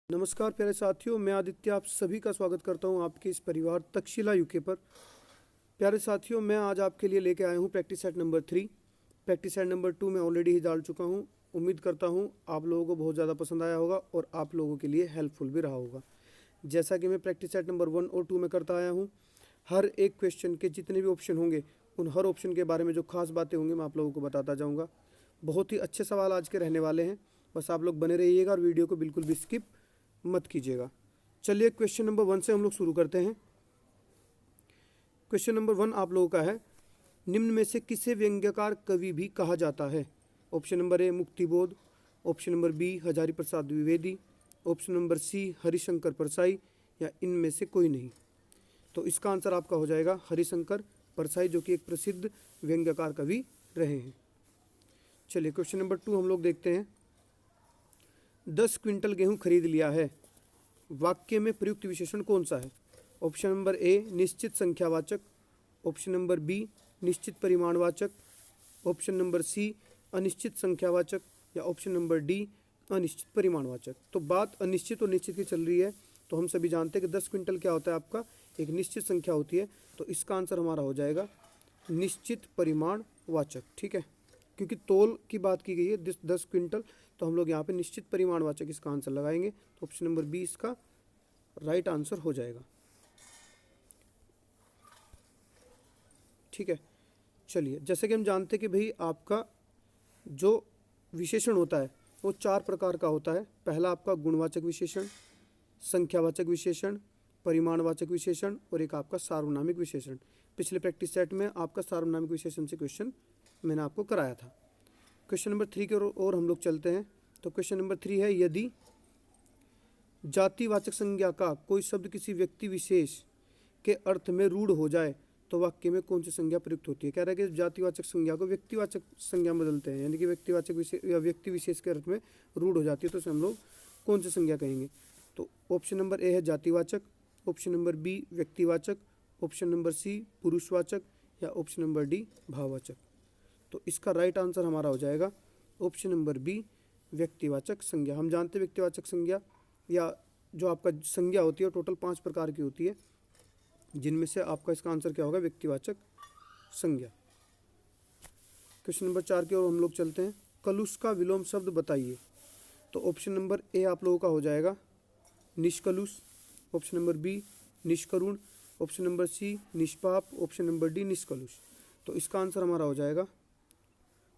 नमस्कार प्यारे साथियों, मैं आदित्य आप सभी का स्वागत करता हूं आपके इस परिवार तक्षशिला यूके पर। प्यारे साथियों, मैं आज आपके लिए लेके आया हूं practice set number 3। Practice set number 2 मैं ऑलरेडी ही डाल चुका हूं। उम्मीद करता हूं आप लोगों को बहुत ज़्यादा पसंद आया होगा और आप लोगों के लिए हेल्पफुल भी रहा होगा। जैसा कि मैं प्रैक्टिस सेट नंबर 1 और 2 में करता आया हूँ, हर एक क्वेश्चन के जितने भी ऑप्शन होंगे उन हर ऑप्शन के बारे में जो खास बातें होंगी मैं आप लोगों को बताता जाऊँगा। बहुत ही अच्छे सवाल आज के रहने वाले हैं, बस आप लोग बने रहिएगा और वीडियो को बिल्कुल भी स्किप मत कीजिएगा। चलिए क्वेश्चन नंबर 1 से हम लोग शुरू करते हैं। क्वेश्चन नंबर 1 आप लोगों का है, निम्न में से किसे व्यंग्यकार कवि भी कहा जाता है? Option number A Muktibodh, option number B Hazari Prasad Dwivedi, option number C Harishankar Parsai या इनमें से कोई नहीं। तो इसका आंसर आपका हो जाएगा हरिशंकर परसाई, जो कि एक प्रसिद्ध व्यंग्यकार कवि रहे हैं। चलिए क्वेश्चन नंबर 2 हम लोग देखते हैं। 10 क्विंटल गेहूं खरीद लिया है, वाक्य में प्रयुक्त विशेषण कौन सा है? ऑप्शन नंबर ए निश्चित संख्यावाचक, ऑप्शन नंबर बी निश्चित परिमाणवाचक, ऑप्शन नंबर सी अनिश्चित संख्यावाचक या ऑप्शन नंबर डी अनिश्चित परिमाणवाचक। तो बात अनिश्चित और निश्चित की चल रही है, तो हम सभी जानते हैं कि 10 क्विंटल क्या होता है, आपका एक निश्चित संख्या होती है। तो इसका आंसर हमारा हो जाएगा निश्चित परिमाणवाचक। ठीक है, क्योंकि तोल की बात की गई है 10 क्विंटल, तो हम लोग यहाँ पे निश्चित परिमाणवाचक इसका आंसर लगाएंगे। तो ऑप्शन नंबर बी इसका राइट आंसर हो जाएगा। ठीक है, चलिए जैसे कि हम जानते हैं कि भाई आपका जो विशेषण होता है वो 4 प्रकार का होता है। पहला आपका गुणवाचक विशेषण, संख्यावाचक विशेषण, परिमाणवाचक विशेषण और एक आपका सार्वनामिक विशेषण। पिछले प्रैक्टिस सेट में आपका सार्वनामिक विशेषण से क्वेश्चन मैंने आपको कराया था। क्वेश्चन नंबर 3 की ओर हम लोग चलते हैं। तो क्वेश्चन नंबर 3 है, यदि जातिवाचक संज्ञा का कोई शब्द किसी व्यक्ति विशेष के अर्थ में रूढ़ हो जाए तो वाक्य में कौन सी संज्ञा प्रयुक्त होती है? कह रहा है कि जातिवाचक संज्ञा को व्यक्तिवाचक संज्ञा बदलते हैं, यानी कि व्यक्तिवाचक विशेष या व्यक्ति विशेष के अर्थ में रूढ़ हो जाती है, तो उसे हम लोग कौन सी संज्ञा कहेंगे? तो ऑप्शन नंबर ए है जातिवाचक, ऑप्शन नंबर बी व्यक्तिवाचक, ऑप्शन नंबर सी पुरुषवाचक या ऑप्शन नंबर डी भाववाचक। तो इसका राइट आंसर हमारा हो जाएगा ऑप्शन नंबर बी व्यक्तिवाचक संज्ञा। हम जानते हैं व्यक्तिवाचक संज्ञा या जो आपका संज्ञा होती है टोटल 5 प्रकार की होती है, जिनमें से आपका इसका आंसर क्या होगा? व्यक्तिवाचक संज्ञा। क्वेश्चन नंबर 4 की ओर हम लोग चलते हैं। कलुष का विलोम शब्द बताइए। तो ऑप्शन नंबर ए आप लोगों का हो जाएगा निष्कलुष, ऑप्शन नंबर बी निष्करुण, ऑप्शन नंबर सी निष्पाप, ऑप्शन नंबर डी निष्कलुष। तो इसका आंसर हमारा हो जाएगा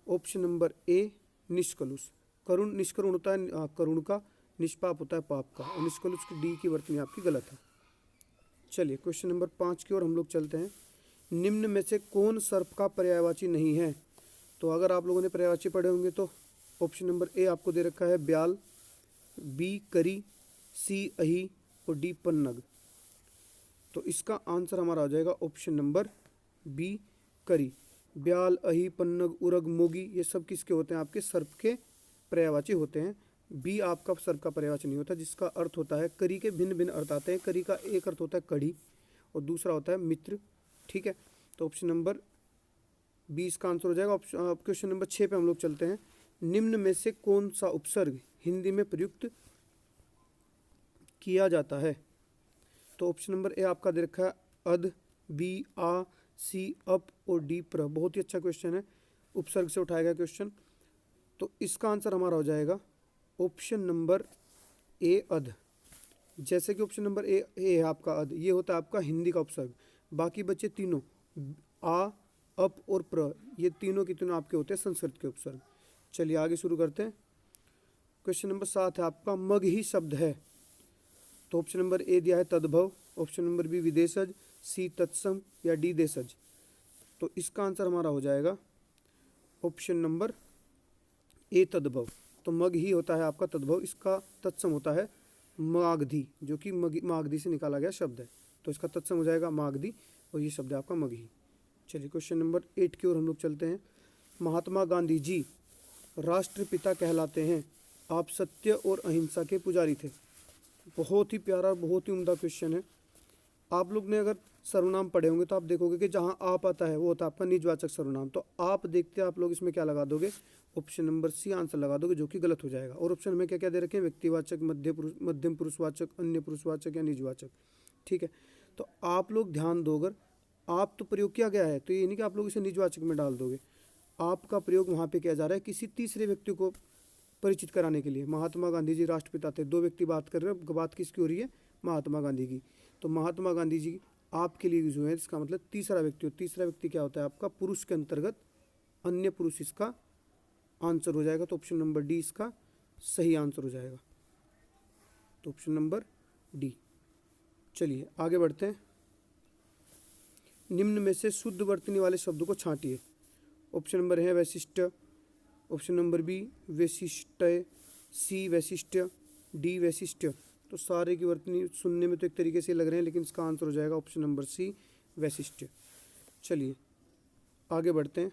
ऑप्शन नंबर ए निष्कलुष। करुण निष्करुण होता है करुण का, निष्पाप होता है पाप का, और निष्कलुष की डी की वर्तनी आपकी गलत है। चलिए क्वेश्चन नंबर 5 की ओर हम लोग चलते हैं। निम्न में से कौन सर्प का पर्यायवाची नहीं है? तो अगर आप लोगों ने पर्यायवाची पढ़े होंगे तो ऑप्शन नंबर ए आपको दे रखा है ब्याल, बी करी, सी अही और डी पन्नग। तो इसका आंसर हमारा हो जाएगा ऑप्शन नंबर बी करी। ब्याल, अही, पन्नग, उरग, मोगी ये सब किसके होते हैं? आपके सर्प के पर्यायवाची होते हैं। बी आपका सर्प का पर्यायवाची नहीं होता, जिसका अर्थ होता है, करी के भिन्न भिन्न अर्थ आते हैं। करी का एक अर्थ होता है कड़ी और दूसरा होता है मित्र। ठीक है, तो ऑप्शन नंबर बी इसका आंसर हो जाएगा। क्वेश्चन नंबर 6 पे हम लोग चलते हैं। निम्न में से कौन सा उपसर्ग हिंदी में प्रयुक्त किया जाता है? तो ऑप्शन नंबर ए आपका दे रखा है अध, बी आ, सी अप और डी प्र। बहुत ही अच्छा क्वेश्चन है, उपसर्ग से उठाया गया क्वेश्चन। तो इसका आंसर हमारा हो जाएगा ऑप्शन नंबर ए अध। जैसे कि ऑप्शन नंबर ए है आपका अध, ये होता है आपका हिंदी का उपसर्ग। बाकी बचे तीनों आ, अप और प्र, ये तीनों के तीनों आपके होते हैं संस्कृत के उपसर्ग। चलिए आगे शुरू करते हैं। क्वेश्चन नंबर 7 है आपका मग ही शब्द है। तो ऑप्शन नंबर ए दिया है तद्भव, ऑप्शन नंबर बी विदेशज, सी तत्सम या डी देशज। तो इसका आंसर हमारा हो जाएगा ऑप्शन नंबर ए तद्भव। तो मग ही होता है आपका तद्भव, इसका तत्सम होता है मागधी, जो कि मागधी से निकाला गया शब्द है। तो इसका तत्सम हो जाएगा मागधी और ये शब्द है आपका मगही। चलिए क्वेश्चन नंबर 8 की ओर हम लोग चलते हैं। महात्मा गांधी जी राष्ट्रपिता कहलाते हैं, आप सत्य और अहिंसा के पुजारी थे। बहुत ही प्यारा, बहुत ही उम्दा क्वेश्चन है। आप लोग ने अगर सर्वनाम पढ़े होंगे तो आप देखोगे कि जहाँ आप आता है वो होता है आपका निजवाचक सर्वनाम। तो आप देखते हैं आप लोग इसमें क्या लगा दोगे? ऑप्शन नंबर सी आंसर लगा दोगे, जो कि गलत हो जाएगा। और ऑप्शन में क्या क्या दे रखे हैं, व्यक्तिवाचक, मध्यम पुरुषवाचक, अन्य पुरुषवाचक या निजवाचक। ठीक है, तो आप लोग ध्यान दो, अगर आप तो प्रयोग किया गया है तो ये नहीं कि आप लोग इसे निजवाचक में डाल दोगे, आपका प्रयोग वहाँ पे किया जा रहा है किसी तीसरे व्यक्ति को परिचित कराने के लिए। महात्मा गांधी जी राष्ट्रपिता थे, दो व्यक्ति बात कर रहे हैं, बात किसकी हो रही है, महात्मा गांधी की। तो महात्मा गांधी जी आपके लिए यूज हुए हैं, इसका मतलब तीसरा व्यक्ति हो। तीसरा व्यक्ति क्या होता है आपका, पुरुष के अंतर्गत अन्य पुरुष इसका आंसर हो जाएगा। तो ऑप्शन नंबर डी इसका सही आंसर हो जाएगा। तो ऑप्शन नंबर डी। चलिए आगे बढ़ते हैं। निम्न में से शुद्ध वर्तनी वाले शब्दों को छांटिए। ऑप्शन नंबर है वैशिष्ट, ऑप्शन नंबर बी वैशिष्ट, सी वैशिष्ट, डी वैशिष्ट। तो सारे की वर्तनी सुनने में तो एक तरीके से लग रहे हैं, लेकिन इसका आंसर हो जाएगा ऑप्शन नंबर सी वैशिष्ट। चलिए आगे बढ़ते हैं।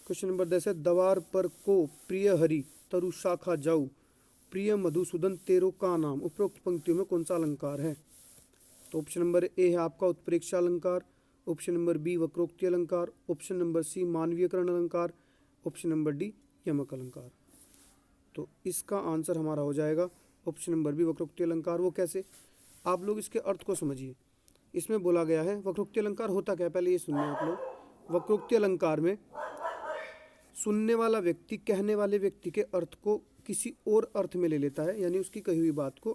क्वेश्चन नंबर 10 है, द्वार पर को प्रिय हरि तरु शाखा जाऊ, प्रिय मधुसूदन तेरो का नाम, उपरोक्त पंक्तियों में कौन सा अलंकार है। तो ऑप्शन नंबर ए है आपका उत्प्रेक्षा अलंकार, ऑप्शन नंबर बी वक्रोक्ति अलंकार, ऑप्शन नंबर सी मानवीयकरण अलंकार, ऑप्शन नंबर डी यमक अलंकार। तो इसका आंसर हमारा हो जाएगा ऑप्शन नंबर बी वक्रोक्ति अलंकार। वो कैसे, आप लोग इसके अर्थ को समझिए। इसमें बोला गया है वक्रोक्ति अलंकार होता क्या है, पहले ये सुनिए आप लोग। वक्रोक्ति अलंकार में सुनने वाला व्यक्ति कहने वाले व्यक्ति के अर्थ को किसी और अर्थ में ले लेता है, यानी उसकी कही हुई बात को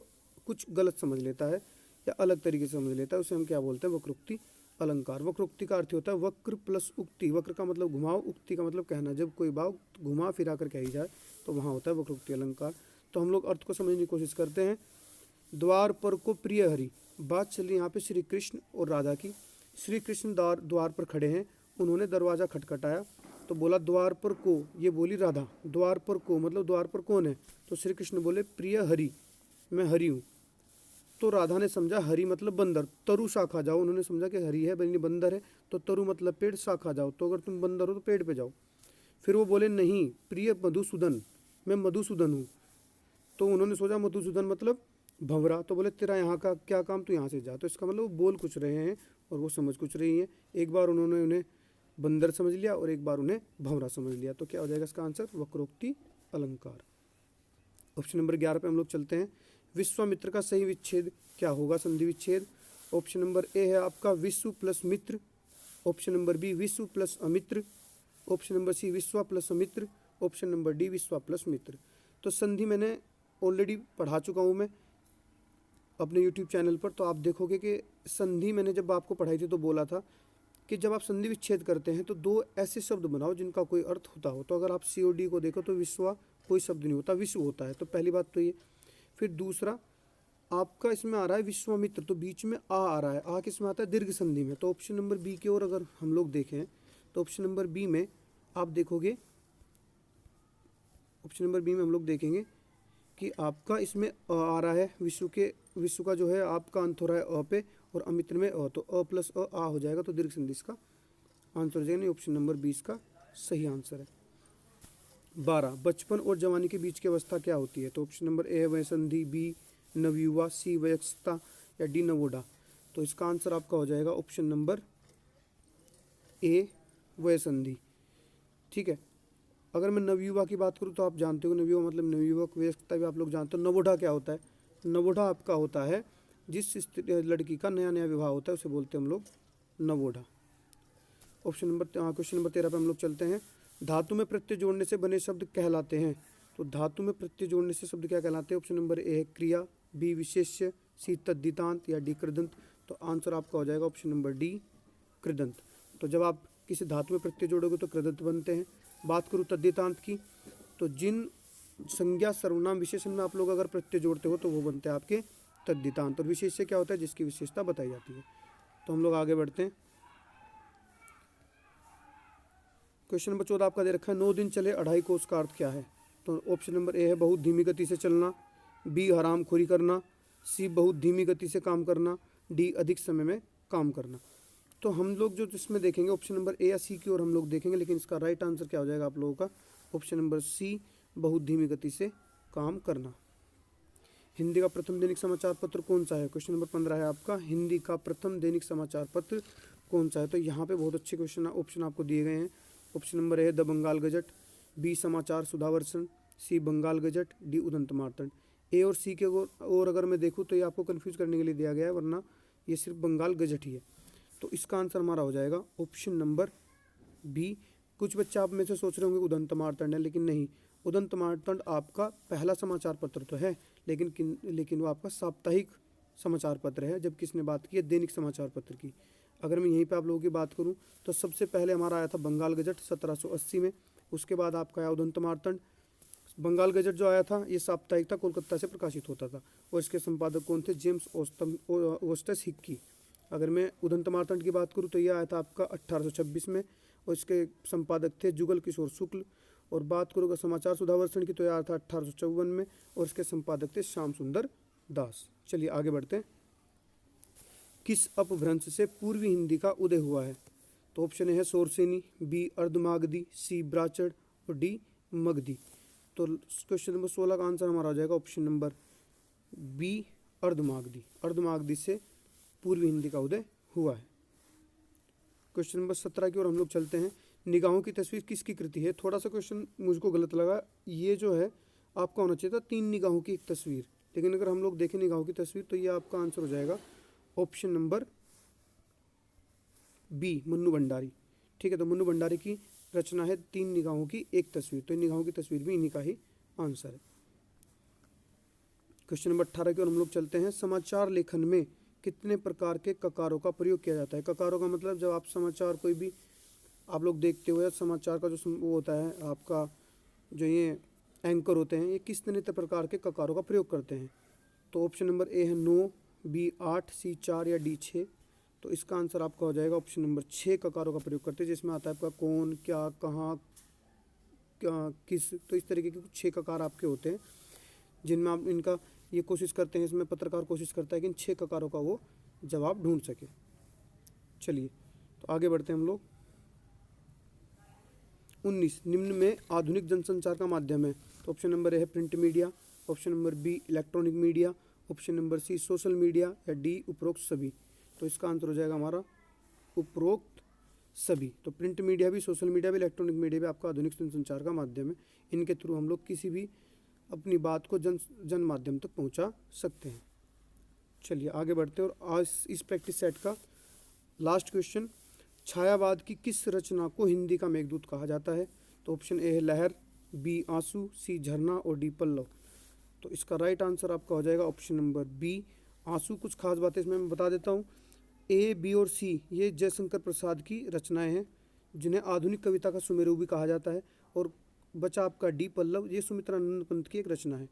कुछ गलत समझ लेता है या अलग तरीके से समझ लेता है, उसे हम क्या बोलते हैं, वक्रोक्ति अलंकार। वक्रोक्ति का अर्थ होता है वक्र प्लस उक्ति। वक्र का मतलब घुमाव, उक्ति का मतलब कहना। जब कोई बात घुमा फिरा कर कही जाए तो वहाँ होता है वक्रोक्ति अलंकार। तो हम लोग अर्थ को समझने की कोशिश करते हैं। द्वार पर को प्रिय हरि, बात चली यहाँ पे श्री कृष्ण और राधा की। श्री कृष्ण द्वार पर खड़े हैं, उन्होंने दरवाज़ा खटखटाया तो बोला द्वार पर को, ये बोली राधा। द्वार पर को मतलब द्वार पर कौन है, तो श्री कृष्ण बोले प्रिय हरि, मैं हरि हूँ। तो राधा ने समझा हरि मतलब बंदर, तरु शाखा जाओ, उन्होंने समझा कि हरि है यानी बंदर है, तो तरु मतलब पेड़, शाखा जाओ, तो अगर तुम बंदर हो तो पेड़ पे जाओ। फिर वो बोले नहीं प्रिय मधुसूदन, मैं मधुसूदन हूँ। तो उन्होंने सोचा मधुसूदन मतलब भंवरा, तो बोले तेरा यहाँ का क्या काम, तू यहाँ से जा। तो इसका मतलब वो बोल कुछ रहे हैं और वो समझ कुछ रही हैं। एक बार उन्होंने उन्हें बंदर समझ लिया और एक बार उन्हें भंवरा समझ लिया। तो क्या हो जाएगा इसका आंसर, वक्रोक्ति अलंकार। ऑप्शन नंबर 11 पे हम लोग चलते हैं। विश्वामित्र का सही विच्छेद क्या होगा, संधि विच्छेद। ऑप्शन नंबर ए है आपका विश्व प्लस मित्र, ऑप्शन नंबर बी विश्व प्लस अमित्र, ऑप्शन नंबर सी विश्वा प्लस अमित्र, ऑप्शन नंबर डी विश्वा प्लस मित्र। तो संधि मैंने ऑलरेडी पढ़ा चुका हूँ मैं अपने यूट्यूब चैनल पर। तो आप देखोगे कि संधि मैंने जब आपको पढ़ाई थी तो बोला था कि जब आप संधि विच्छेद करते हैं तो दो ऐसे शब्द बनाओ जिनका कोई अर्थ होता हो। तो अगर आप सी और डी को देखो तो विश्वा कोई शब्द नहीं होता, विश्व होता है। तो पहली बात तो ये। फिर दूसरा आपका इसमें आ रहा है विश्वामित्र, तो बीच में आ रहा है, आ किस में आता है, दीर्घ संधि में। तो ऑप्शन नंबर बी की ओर अगर हम लोग देखें तो ऑप्शन नंबर बी में आप देखोगे, ऑप्शन नंबर बी में हम लोग देखेंगे कि आपका इसमें आ रहा है, विश्व का जो है आपका अंत हो रहा है अ पे और अमित्र में अ, तो अ प्लस आ हो जाएगा। तो दीर्घ संधि इसका आंसर हो जाएगा, नहीं ऑप्शन नंबर 20 का सही आंसर है। 12 बचपन और जवानी के बीच की अवस्था क्या होती है। तो ऑप्शन नंबर ए है वयसंधि, बी नवयुवा, सी वयस्कता या डी नवोढ़ा। तो इसका आंसर आपका हो जाएगा ऑप्शन नंबर ए वयसंधि। ठीक है, अगर मैं नवयुवा की बात करूँ तो आप जानते हो नवयुवा मतलब नवयुवक, वयस्कता भी आप लोग जानते हो। नवोढ़ा क्या होता है, नवोढ़ा आपका होता है जिस लड़की का नया नया विवाह होता है उसे बोलते हैं हम लोग नवोढ़ा। ऑप्शन नंबर क्वेश्चन नंबर 13 पे हम लोग चलते हैं। धातु में प्रत्यय जोड़ने से बने शब्द कहलाते हैं। तो धातु में प्रत्यय जोड़ने से शब्द क्या कहलाते हैं। ऑप्शन नंबर ए है क्रिया, बी विशेष्य, सी तद्धितांत या डी कृदंत। तो आंसर आपका हो जाएगा ऑप्शन नंबर डी कृदंत। तो जब आप किसी धातु में प्रत्यय जोड़ोगे तो कृदंत बनते हैं। बात करूँ तद्धितांत की, तो जिन संज्ञा सर्वनाम विशेषण में आप लोग अगर प्रत्यय जोड़ते हो तो वो बनते हैं आपके तद्धितांत। और विशेष्य क्या होता है, जिसकी विशेषता बताई जाती है। तो हम लोग आगे बढ़ते हैं। क्वेश्चन नंबर 14 आपका दे रखा है 9 दिन चले 2.5 कोस का अर्थ क्या है। तो ऑप्शन नंबर ए है बहुत धीमी गति से चलना, बी हरामखोरी करना, सी बहुत धीमी गति से काम करना, डी अधिक समय में काम करना। तो हम लोग जो इसमें देखेंगे ऑप्शन नंबर ए या सी की ओर हम लोग देखेंगे, लेकिन इसका राइट आंसर क्या हो जाएगा आप लोगों का, ऑप्शन नंबर सी बहुत धीमी गति से काम करना। हिंदी का प्रथम दैनिक समाचार पत्र कौन सा है। क्वेश्चन नंबर 15 है आपका हिंदी का प्रथम दैनिक समाचार पत्र कौन सा है। तो यहाँ पे बहुत अच्छे क्वेश्चन ऑप्शन आपको दिए गए हैं। ऑप्शन नंबर ए है द बंगाल गजट, बी समाचार सुधावर्षण, सी बंगाल गजट, डी उदंत मार्तंड। ए और सी के और अगर मैं देखूँ तो ये आपको कन्फ्यूज़ करने के लिए दिया गया है, वरना ये सिर्फ बंगाल गजट ही है। तो इसका आंसर हमारा हो जाएगा ऑप्शन नंबर बी। कुछ बच्चे आप में से सोच रहे होंगे उदंत मार्तंड है, लेकिन नहीं, उदंत मार्तंड आपका पहला समाचार पत्र तो है, लेकिन वो आपका साप्ताहिक समाचार पत्र है, जबकि इसने बात की है दैनिक समाचार पत्र की। अगर मैं यहीं पे आप लोगों की बात करूं तो सबसे पहले हमारा आया था बंगाल गजट 1780 में, उसके बाद आपका आया उदंत मार्तंड। बंगाल गजट जो आया था ये साप्ताहिक था, कोलकाता से प्रकाशित होता था, और इसके संपादक कौन थे? James Augustus Hickey. अगर मैं उदंत मार्तंड की बात करूं तो ये आया था आपका 1826 में, और इसके संपादक थे जुगल किशोर शुक्ल। और बात करूँगा समाचार सुधावर्षण की तो यह आया था 1854 में, और इसके संपादक थे श्याम सुंदर दास। चलिए आगे बढ़ते हैं। किस अपभ्रंश से पूर्वी हिंदी का उदय हुआ है? तो ऑप्शन है शोरसेनी, बी अर्धमागधी, सी ब्राचड़ और डी मगधी। तो क्वेश्चन नंबर 16 का आंसर हमारा हो जाएगा option number B Ardhamagadhi. Ardhamagadhi से पूर्वी हिंदी का उदय हुआ है। क्वेश्चन नंबर 17 की ओर हम लोग चलते हैं। निगाहों की तस्वीर किसकी कृति है? थोड़ा सा क्वेश्चन मुझको गलत लगा, ये जो है आपका होना चाहिए था 3 निगाहों की एक तस्वीर, लेकिन अगर हम लोग देखें निगाहों की तस्वीर तो ये आपका आंसर हो जाएगा option number B Mannu Bhandari. ठीक है, तो मन्नू भंडारी की रचना है 3 निगाहों की एक तस्वीर, तो इन निगाहों की तस्वीर भी इन्हीं का ही आंसर है। क्वेश्चन नंबर 18 की ओर हम लोग चलते हैं। समाचार लेखन में कितने प्रकार के ककारों का प्रयोग किया जाता है? ककारों का मतलब जब आप समाचार कोई भी आप लोग देखते हो या समाचार का जो वो होता है आपका, जो ये एंकर होते हैं, ये किस तरह प्रकार के ककारों का प्रयोग करते हैं? तो ऑप्शन नंबर ए है 9, बी 8, सी 4 या डी 6। तो इसका आंसर आपका हो जाएगा ऑप्शन नंबर 6 ककारों का प्रयोग करते हैं, जिसमें आता है आपका कौन, क्या, कहाँ, क्या, किस। तो इस तरीके के कुछ 6 ककार आपके होते हैं, जिनमें आप इनका ये कोशिश करते हैं, इसमें पत्रकार कोशिश करता है कि इन 6 ककारों का वो जवाब ढूंढ सके। चलिए तो आगे बढ़ते हैं हम लोग। 19 निम्न में आधुनिक जनसंचार का माध्यम है? तो ऑप्शन नंबर ए है print media, option number B electronic media, option number C social media या डी उपरोक्त सभी। तो इसका आंसर हो जाएगा हमारा उपरोक्त सभी। तो प्रिंट मीडिया भी, सोशल मीडिया भी, इलेक्ट्रॉनिक मीडिया भी आपका आधुनिक जनसंचार का माध्यम है। इनके थ्रू हम लोग किसी भी अपनी बात को जन माध्यम तक पहुंचा सकते हैं। चलिए आगे बढ़ते हैं, और आज इस प्रैक्टिस सेट का लास्ट क्वेश्चन। छायावाद की किस रचना को हिंदी का मेघदूत कहा जाता है? तो ऑप्शन ए है लहर, बी आंसू, सी झरना और डी पल्लव। तो इसका राइट आंसर आपका हो जाएगा ऑप्शन नंबर बी आंसू। कुछ खास बातें इसमें मैं बता देता हूँ। ए, बी और सी ये जयशंकर प्रसाद की रचनाएं हैं, जिन्हें आधुनिक कविता का सुमेरु भी कहा जाता है। और बचा आपका डी पल्लव, ये सुमित्रानंद पंत की एक रचना है।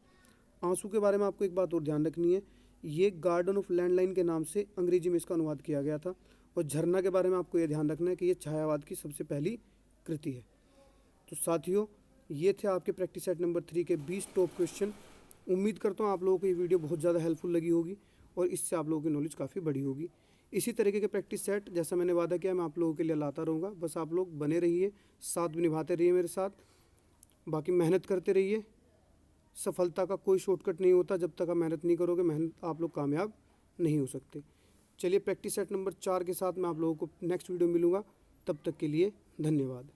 आंसू के बारे में आपको एक बात और ध्यान रखनी है, ये गार्डन ऑफ लैंडलाइन के नाम से अंग्रेजी में इसका अनुवाद किया गया था। और झरना के बारे में आपको ये ध्यान रखना है कि ये छायावाद की सबसे पहली कृति है। तो साथियों, ये थे आपके प्रैक्टिस सेट नंबर 3 के 20 टॉप क्वेश्चन। उम्मीद करता हूँ आप लोगों को ये वीडियो बहुत ज़्यादा हेल्पफुल लगी होगी, और इससे आप लोगों की नॉलेज काफ़ी बढ़ी होगी। इसी तरीके के प्रैक्टिस सेट जैसा मैंने वादा किया मैं आप लोगों के लिए लाता रहूँगा। बस आप लोग बने रहिए, साथ भी निभाते रहिए मेरे साथ, बाकी मेहनत करते रहिए। सफलता का कोई शॉर्टकट नहीं होता, जब तक आप मेहनत नहीं करोगे मेहनत आप लोग कामयाब नहीं हो सकते। चलिए प्रैक्टिस सेट नंबर 4 के साथ मैं आप लोगों को नेक्स्ट वीडियो में मिलूँगा, तब तक के लिए धन्यवाद।